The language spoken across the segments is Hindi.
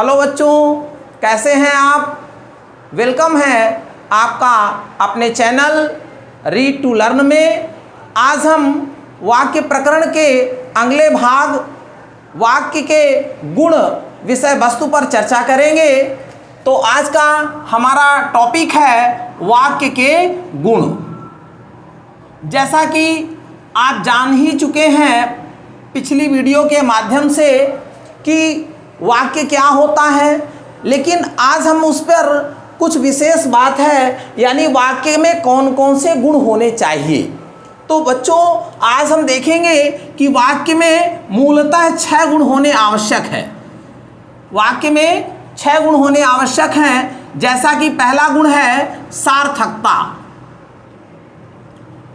हेलो बच्चों, कैसे हैं आप। वेलकम है आपका अपने चैनल रीड टू लर्न में। आज हम वाक्य प्रकरण के अगले भाग वाक्य के गुण विषय वस्तु पर चर्चा करेंगे। तो आज का हमारा टॉपिक है वाक्य के गुण। जैसा कि आप जान ही चुके हैं पिछली वीडियो के माध्यम से कि वाक्य क्या होता है, लेकिन आज हम उस पर कुछ विशेष बात है, यानी वाक्य में कौन कौन से गुण होने चाहिए। तो बच्चों आज हम देखेंगे कि वाक्य में मूलतः 6 गुण होने आवश्यक है। वाक्य में 6 गुण होने आवश्यक हैं। जैसा कि पहला गुण है सार्थकता।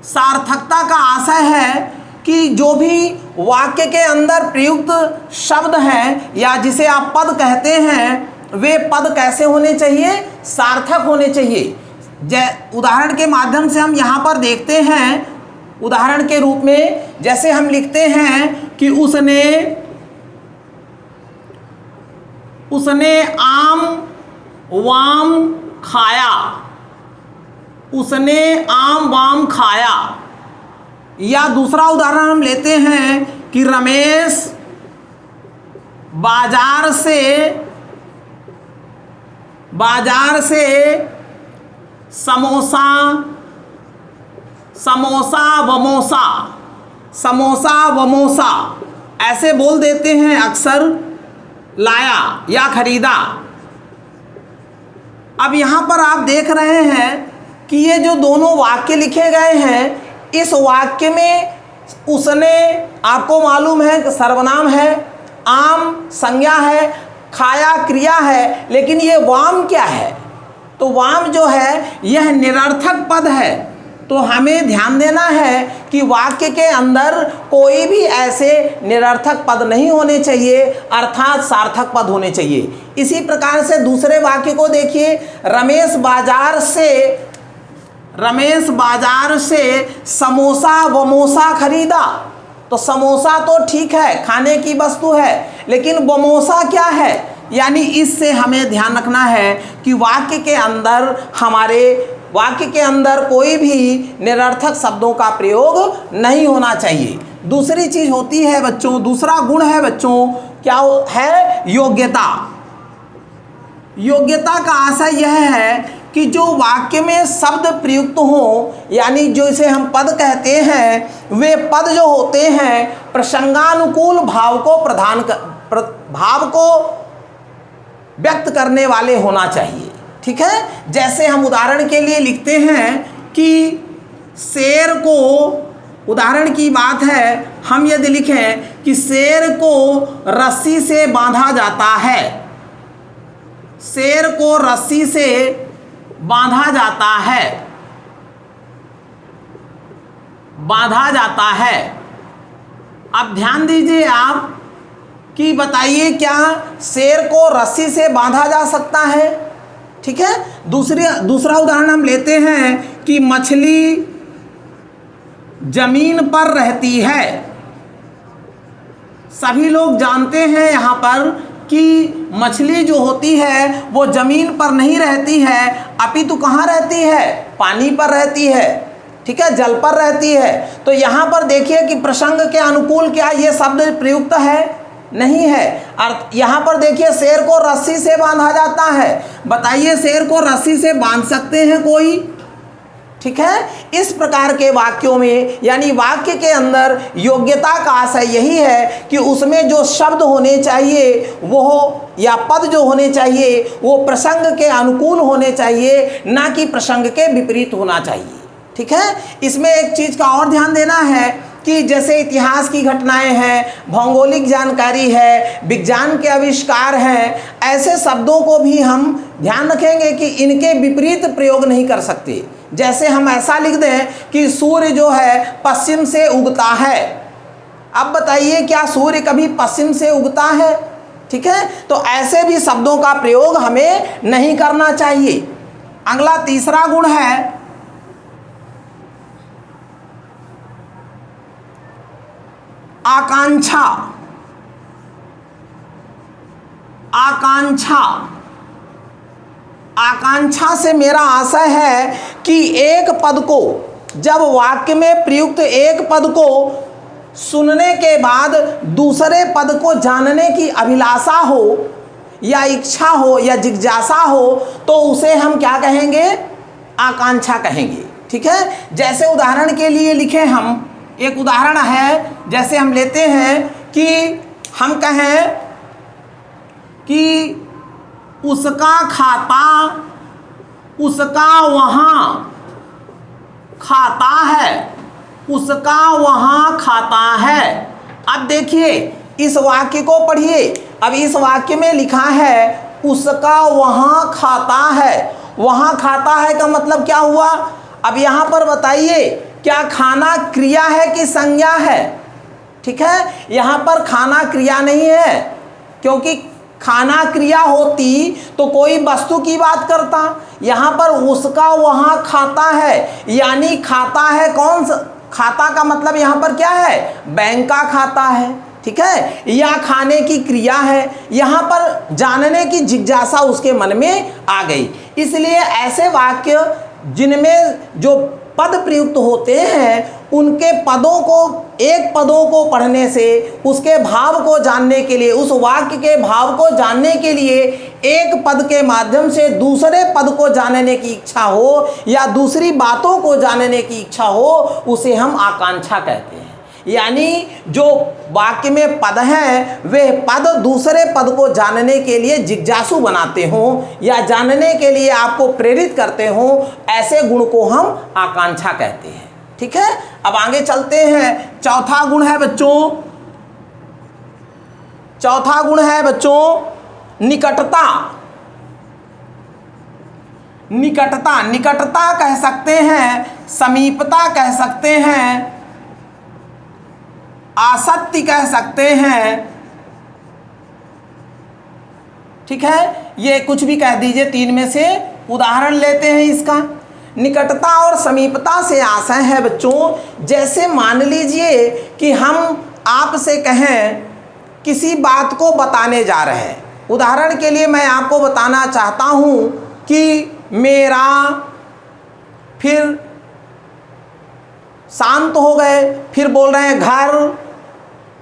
सार्थकता का आशय है कि जो भी वाक्य के अंदर प्रयुक्त शब्द हैं या जिसे आप पद कहते हैं, वे पद कैसे होने चाहिए, सार्थक होने चाहिए। उदाहरण के माध्यम से हम यहाँ पर देखते हैं, उदाहरण के रूप में जैसे हम लिखते हैं कि उसने आम वाम खाया। उसने आम वाम खाया। या दूसरा उदाहरण हम लेते हैं कि रमेश बाजार से समोसा वमोसा ऐसे बोल देते हैं, अक्सर लाया या खरीदा। अब यहाँ पर आप देख रहे हैं कि ये जो दोनों वाक्य लिखे गए हैं, इस वाक्य में उसने आपको मालूम है कि सर्वनाम है, आम संज्ञा है, खाया क्रिया है, लेकिन ये वाम क्या है। तो वाम जो है यह निरर्थक पद है। तो हमें ध्यान देना है कि वाक्य के अंदर कोई भी ऐसे निरर्थक पद नहीं होने चाहिए, अर्थात सार्थक पद होने चाहिए। इसी प्रकार से दूसरे वाक्य को देखिए, रमेश बाजार से समोसा वमोसा खरीदा। तो समोसा तो ठीक है, खाने की वस्तु है, लेकिन वमोसा क्या है, यानी इससे हमें ध्यान रखना है कि वाक्य के अंदर कोई भी निरर्थक शब्दों का प्रयोग नहीं होना चाहिए। दूसरी चीज होती है बच्चों, दूसरा गुण है बच्चों, क्या है, योग्यता। योग्यता का आशय यह है कि जो वाक्य में शब्द प्रयुक्त हो, यानी जो इसे हम पद कहते हैं, वे पद जो होते हैं प्रसंगानुकूल भाव को व्यक्त करने वाले होना चाहिए। ठीक है। जैसे हम उदाहरण के लिए लिखते हैं कि शेर को, उदाहरण की बात है, हम यदि लिखें कि शेर को रस्सी से बांधा जाता है। शेर को रस्सी से बांधा जाता है। अब ध्यान दीजिए आप कि बताइए क्या शेर को रस्सी से बांधा जा सकता है। ठीक है। दूसरा उदाहरण हम लेते हैं कि मछली जमीन पर रहती है। सभी लोग जानते हैं यहाँ पर कि मछली जो होती है वो जमीन पर नहीं रहती है, अपितु कहाँ रहती है, पानी पर रहती है। ठीक है, जल पर रहती है। तो यहाँ पर देखिए कि प्रसंग के अनुकूल क्या ये शब्द प्रयुक्त है, नहीं है। अर्थ यहाँ पर देखिए शेर को रस्सी से बांधा जाता है। बताइए शेर को रस्सी से बांध सकते हैं कोई। ठीक है। इस प्रकार के वाक्यों में, यानी वाक्य के अंदर योग्यता का आशय यही है कि उसमें जो शब्द होने चाहिए वो या पद जो होने चाहिए वो प्रसंग के अनुकूल होने चाहिए, ना कि प्रसंग के विपरीत होना चाहिए। ठीक है। इसमें एक चीज का और ध्यान देना है कि जैसे इतिहास की घटनाएं हैं, भौगोलिक जानकारी है, विज्ञान के आविष्कार हैं, ऐसे शब्दों को भी हम ध्यान रखेंगे कि इनके विपरीत प्रयोग नहीं कर सकते। जैसे हम ऐसा लिख दें कि सूर्य जो है पश्चिम से उगता है। अब बताइए क्या सूर्य कभी पश्चिम से उगता है। ठीक है। तो ऐसे भी शब्दों का प्रयोग हमें नहीं करना चाहिए। अगला तीसरा गुण है आकांक्षा। आकांक्षा, आकांक्षा से मेरा आशय है कि एक पद को, जब वाक्य में प्रयुक्त एक पद को सुनने के बाद दूसरे पद को जानने की अभिलाषा हो या इच्छा हो या जिज्ञासा हो, तो उसे हम क्या कहेंगे? आकांक्षा कहेंगे। ठीक है, जैसे उदाहरण के लिए लिखे हम, एक उदाहरण है, जैसे हम लेते हैं कि हम कहें कि उसका खाता, उसका वहाँ खाता है, उसका वहाँ खाता है। अब देखिए इस वाक्य को पढ़िए। अब इस वाक्य में लिखा है उसका वहाँ खाता है। वहाँ खाता है का मतलब क्या हुआ? अब यहाँ पर बताइए, क्या खाना क्रिया है कि संज्ञा है? ठीक है, यहाँ पर खाना क्रिया नहीं है, क्योंकि खाना क्रिया होती तो कोई वस्तु की बात करता। यहाँ पर उसका वहाँ खाता है, यानी खाता है कौन सा? खाता का मतलब यहाँ पर क्या है? बैंक का खाता है। ठीक है, या खाने की क्रिया है। यहाँ पर जानने की जिज्ञासा उसके मन में आ गई। इसलिए ऐसे वाक्य जिनमें जो पद प्रयुक्त होते हैं, उनके पदों को, एक पदों को पढ़ने से उसके भाव को जानने के लिए, उस वाक्य के भाव को जानने के लिए एक पद के माध्यम से दूसरे पद को जानने की इच्छा हो या दूसरी बातों को जानने की इच्छा हो, उसे हम आकांक्षा कहते हैं। यानी जो वाक्य में पद हैं, वे पद दूसरे पद को जानने के लिए जिज्ञासु बनाते हों या जानने के लिए आपको प्रेरित करते हों, ऐसे गुण को हम आकांक्षा कहते हैं। ठीक है, अब आगे चलते हैं। चौथा गुण है बच्चों, चौथा गुण है बच्चों निकटता। निकटता, निकटता कह सकते हैं, समीपता कह सकते हैं, आसक्ति कह सकते हैं। ठीक है, ये कुछ भी कह दीजिए, तीन में से उदाहरण लेते हैं इसका। निकटता और समीपता से आशय है बच्चों, जैसे मान लीजिए कि हम आपसे कहें किसी बात को बताने जा रहे हैं। उदाहरण के लिए मैं आपको बताना चाहता हूँ कि मेरा, फिर शांत हो गए, फिर बोल रहे हैं घर,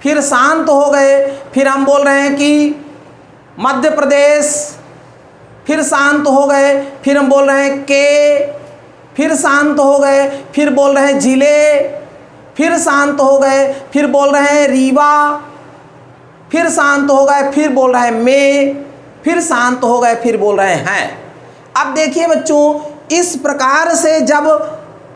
फिर शांत हो गए, फिर हम बोल रहे हैं कि मध्य प्रदेश, फिर शांत हो गए, फिर हम बोल रहे हैं के, फिर शांत हो गए, फिर बोल रहे हैं जिले, फिर शांत हो गए, फिर बोल रहे हैं रीवा, फिर शांत हो गए, फिर बोल रहे हैं में, फिर शांत हो गए, फिर बोल रहे हैं। अब देखिए बच्चों, इस प्रकार से जब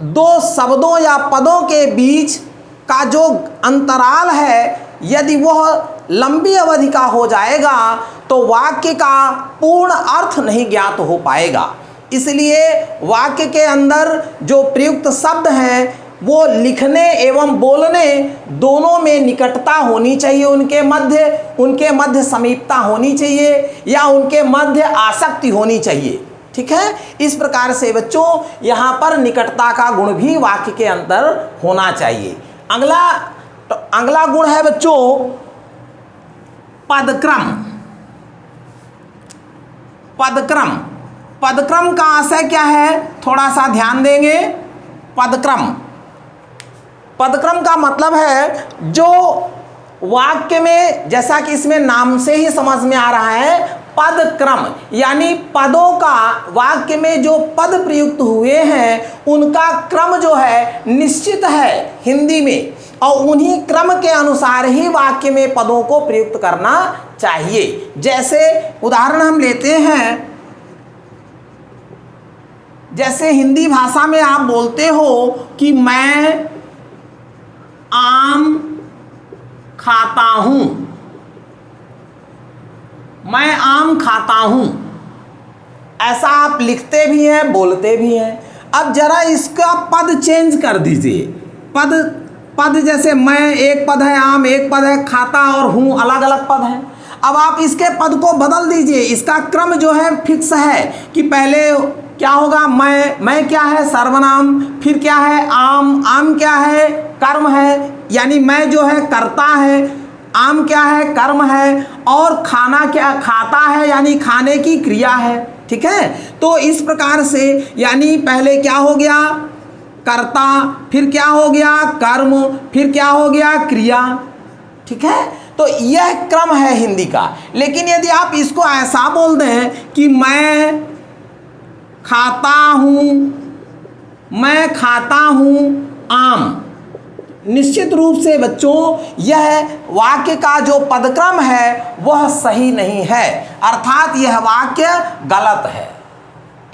दो शब्दों या पदों के बीच का जो अंतराल है, यदि वह लंबी अवधि का हो जाएगा तो वाक्य का पूर्ण अर्थ नहीं ज्ञात हो पाएगा। इसलिए वाक्य के अंदर जो प्रयुक्त शब्द हैं, वो लिखने एवं बोलने दोनों में निकटता होनी चाहिए, उनके मध्य समीपता होनी चाहिए या उनके मध्य आसक्ति होनी चाहिए। ठीक है, इस प्रकार से बच्चों यहाँ पर निकटता का गुण भी वाक्य के अंदर होना चाहिए। अगला गुण है बच्चों पदक्रम। पदक्रम, पदक्रम का आशय क्या है? थोड़ा सा ध्यान देंगे। पदक्रम, पदक्रम का मतलब है जो वाक्य में, जैसा कि इसमें नाम से ही समझ में आ रहा है, पदक्रम यानी पदों का, वाक्य में जो पद प्रयुक्त हुए हैं उनका क्रम जो है निश्चित है हिंदी में, और उन्हीं क्रम के अनुसार ही वाक्य में पदों को प्रयुक्त करना चाहिए। जैसे उदाहरण हम लेते हैं, जैसे हिंदी भाषा में आप बोलते हो कि मैं आम खाता हूँ, मैं आम खाता हूँ, ऐसा आप लिखते भी हैं, बोलते भी हैं। अब जरा इसका पद चेंज कर दीजिए। पद जैसे मैं एक पद है, आम एक पद है, खाता और हूँ अलग अलग पद हैं। अब आप इसके पद को बदल दीजिए। इसका क्रम जो है फिक्स है कि पहले क्या होगा, मैं क्या है सर्वनाम, फिर क्या है आम क्या है कर्म है, यानी मैं जो है कर्ता है, आम क्या है, कर्म है, और खाना क्या, खाता है यानी खाने की क्रिया है। ठीक है, तो इस प्रकार से यानी पहले क्या हो गया, कर्ता, फिर क्या हो गया, कर्म, फिर क्या हो गया, क्रिया। ठीक है, तो यह क्रम है हिंदी का। लेकिन यदि आप इसको ऐसा बोल दें कि मैं खाता हूं, मैं खाता हूं आम, निश्चित रूप से बच्चों यह वाक्य का जो पदक्रम है वह सही नहीं है, अर्थात यह वाक्य गलत है।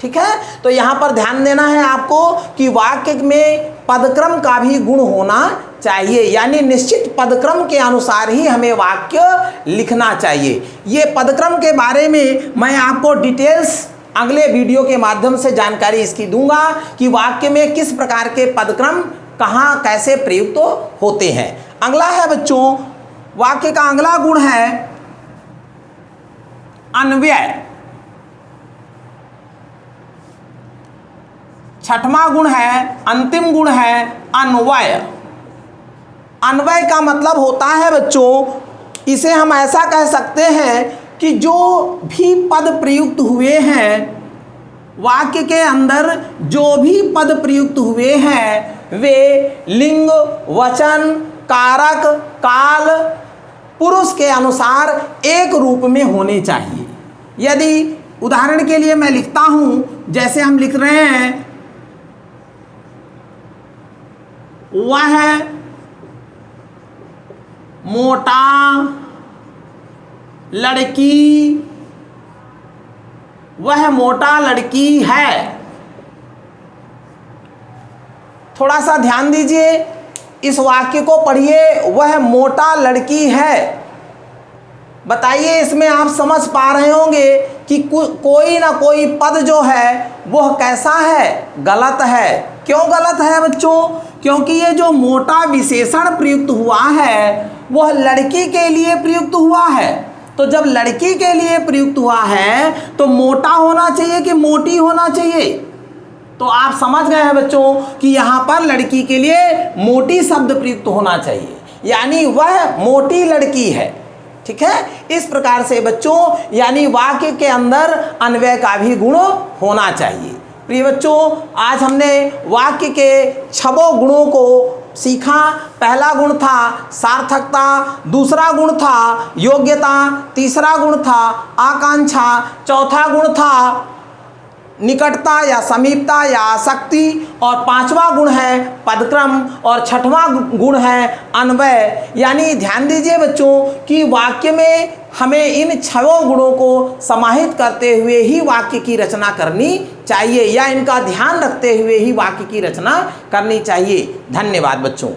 ठीक है, तो यहां पर ध्यान देना है आपको कि वाक्य में पदक्रम का भी गुण होना चाहिए, यानी निश्चित पदक्रम के अनुसार ही हमें वाक्य लिखना चाहिए। ये पदक्रम के बारे में मैं आपको डिटेल्स अगले वीडियो के माध्यम से जानकारी इसकी दूंगा कि वाक्य में किस प्रकार के पदक्रम कहाँ कैसे प्रयुक्त होते हैं। अगला है बच्चों, वाक्य का अगला गुण है अन्वय। छठवां गुण है, अंतिम गुण है अन्वय। अन्वय का मतलब होता है बच्चों, इसे हम ऐसा कह सकते हैं कि जो भी पद प्रयुक्त हुए हैं, वाक्य के अंदर जो भी पद प्रयुक्त हुए हैं वे लिंग, वचन, कारक, काल, पुरुष के अनुसार एक रूप में होने चाहिए। यदि उदाहरण के लिए मैं लिखता हूं, जैसे हम लिख रहे हैं, वह मोटा लड़की, वह मोटा लड़की है। थोड़ा सा ध्यान दीजिए, इस वाक्य को पढ़िए, वह मोटा लड़की है। बताइए इसमें आप समझ पा रहे होंगे कि कोई ना कोई पद जो है वह कैसा है, गलत है। क्यों गलत है बच्चों? क्योंकि ये जो मोटा विशेषण प्रयुक्त हुआ है वह लड़की के लिए प्रयुक्त हुआ है। तो जब लड़की के लिए प्रयुक्त हुआ है तो मोटा होना चाहिए कि मोटी होना चाहिए? तो आप समझ गए हैं बच्चों कि यहाँ पर लड़की के लिए मोटी शब्द प्रयुक्त होना चाहिए, यानी वह मोटी लड़की है। ठीक है, इस प्रकार से बच्चों यानी वाक्य के अंदर अन्वय का भी गुण होना चाहिए। प्रिय बच्चों, आज हमने वाक्य के 6 गुणों को सीखा। पहला गुण था सार्थकता, दूसरा गुण था योग्यता, तीसरा गुण था आकांक्षा, चौथा गुण था निकटता या समीपता या आसक्ति, और 5वां गुण है पदक्रम, और 6वां गुण है अन्वय। यानी ध्यान दीजिए बच्चों कि वाक्य में हमें इन 6 गुणों को समाहित करते हुए ही वाक्य की रचना करनी चाहिए, या इनका ध्यान रखते हुए ही वाक्य की रचना करनी चाहिए। धन्यवाद बच्चों।